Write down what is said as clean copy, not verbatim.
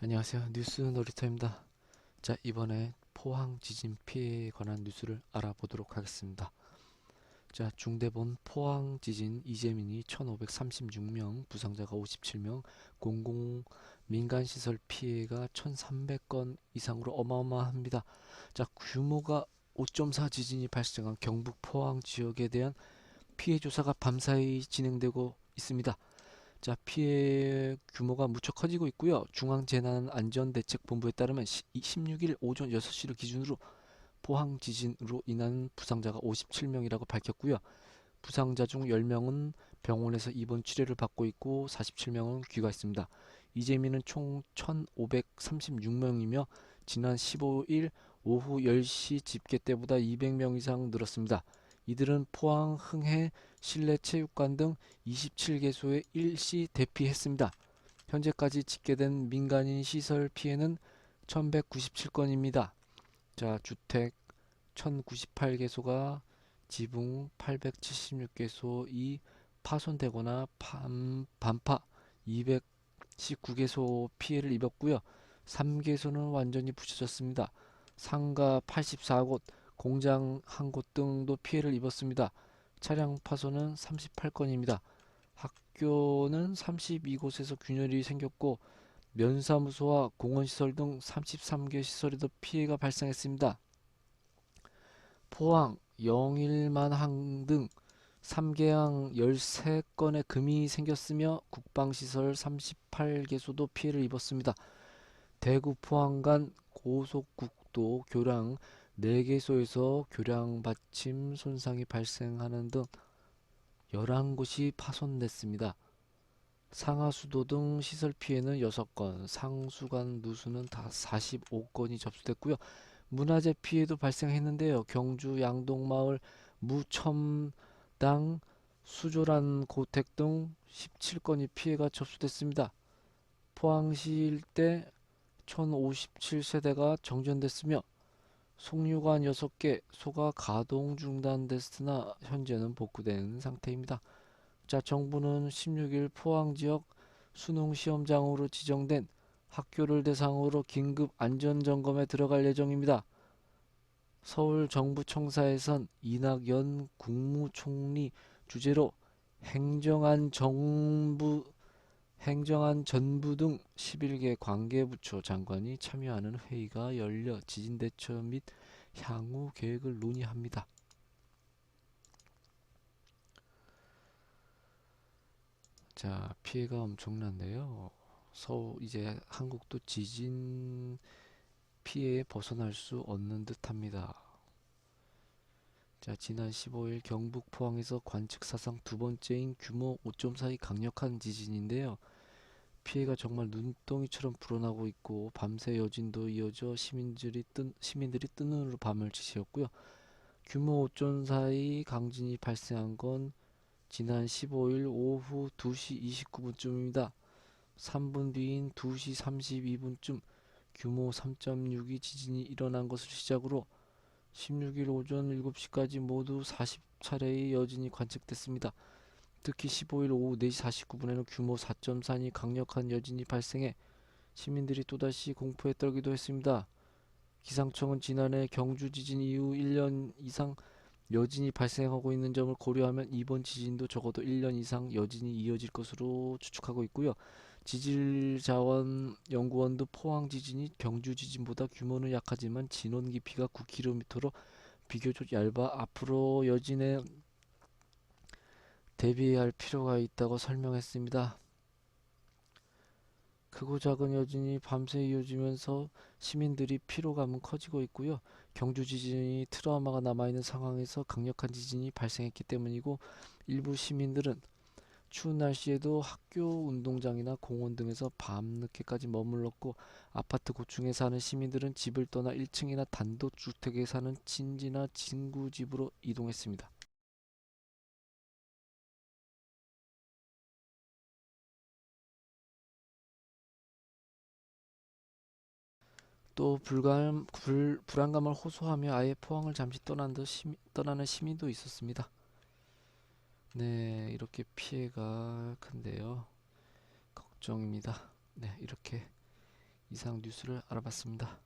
안녕하세요. 뉴스 놀이터입니다. 자, 이번에 포항 지진 피해에 관한 뉴스를 알아보도록 하겠습니다. 자, 중대본 포항 지진 이재민이 1536명, 부상자가 57명, 공공 민간시설 피해가 1300건 이상으로 어마어마합니다. 자, 규모가 5.4 지진이 발생한 경북 포항 지역에 대한 피해 조사가 밤사이 진행되고 있습니다. 자, 피해 규모가 무척 커지고 있고요. 중앙재난안전대책본부에 따르면 16일 오전 6시를 기준으로 포항 지진으로 인한 부상자가 57명이라고 밝혔고요. 부상자 중 10명은 병원에서 입원 치료를 받고 있고 47명은 귀가했습니다. 이재민은 총 1,536명이며 지난 15일 오후 10시 집계 때보다 200명 이상 늘었습니다. 이들은 포항, 흥해, 실내체육관 등 27개소에 일시 대피했습니다. 현재까지 집계된 민간인 시설 피해는 1197건입니다. 자, 주택 1098개소가 지붕 876개소이 파손되거나 반파 219개소 피해를 입었고요. 3개소는 완전히 부셔졌습니다. 상가 84곳, 공장 1곳 등도 피해를 입었습니다. 차량 파손은 38건입니다. 학교는 32곳에서 균열이 생겼고 면사무소와 공원시설 등 33개 시설에도 피해가 발생했습니다. 포항, 영일만항 등 3개항 13건의 금이 생겼으며 국방시설 38개소도 피해를 입었습니다. 대구 포항 간 고속국도 교량 4개소에서 교량 받침 손상이 발생하는 등 11곳이 파손됐습니다. 상하수도 등 시설 피해는 6건, 상수관 누수는 다 45건이 접수됐고요. 문화재 피해도 발생했는데요. 경주 양동마을 무첨당 수조란 고택 등 17건이 피해가 접수됐습니다. 포항시 일대 1057세대가 정전됐으며 송유관 6개, 소가 가동 중단됐으나 현재는 복구된 상태입니다. 자, 정부는 16일 포항 지역 수능 시험장으로 지정된 학교를 대상으로 긴급 안전점검에 들어갈 예정입니다. 서울 정부청사에선 이낙연 국무총리 주재로 행정안 전부 등 11개 관계부처 장관이 참여하는 회의가 열려 지진 대처 및 향후 계획을 논의합니다. 자, 피해가 엄청난데요. 이제 한국도 지진 피해에 벗어날 수 없는 듯합니다. 자, 지난 15일 경북 포항에서 관측 사상 두 번째인 규모 5.4의 강력한 지진인데요. 피해가 정말 눈덩이처럼 불어나고 있고 밤새 여진도 이어져 시민들이 뜬 눈으로 밤을 지새웠고요. 규모 5.4의 강진이 발생한 건 지난 15일 오후 2시 29분쯤입니다. 3분 뒤인 2시 32분쯤 규모 3.6의 지진이 일어난 것을 시작으로 16일 오전 7시까지 모두 40차례의 여진이 관측됐습니다. 특히 15일 오후 4시 49분에는 규모 4.4의 강력한 여진이 발생해 시민들이 또다시 공포에 떨기도 했습니다. 기상청은 지난해 경주 지진 이후 1년 이상 여진이 발생하고 있는 점을 고려하면 이번 지진도 적어도 1년 이상 여진이 이어질 것으로 추측하고 있고요. 지질자원연구원도 포항 지진이 경주 지진보다 규모는 약하지만 진원 깊이가 9km로 비교적 얇아 앞으로 여진에 대비해야 할 필요가 있다고 설명했습니다. 크고 작은 여진이 밤새 이어지면서 시민들이 피로감은 커지고 있고요. 경주 지진이 트라우마가 남아있는 상황에서 강력한 지진이 발생했기 때문이고 일부 시민들은 추운 날씨에도 학교 운동장이나 공원 등에서 밤늦게까지 머물렀고 아파트 고층에 사는 시민들은 집을 떠나 1층이나 단독주택에 사는 친지나 친구 집으로 이동했습니다. 또 불안감을 호소하며 아예 포항을 잠시 떠나는 시민도 있었습니다. 네, 이렇게 피해가 큰데요. 걱정입니다. 네, 이렇게 이상 뉴스를 알아봤습니다.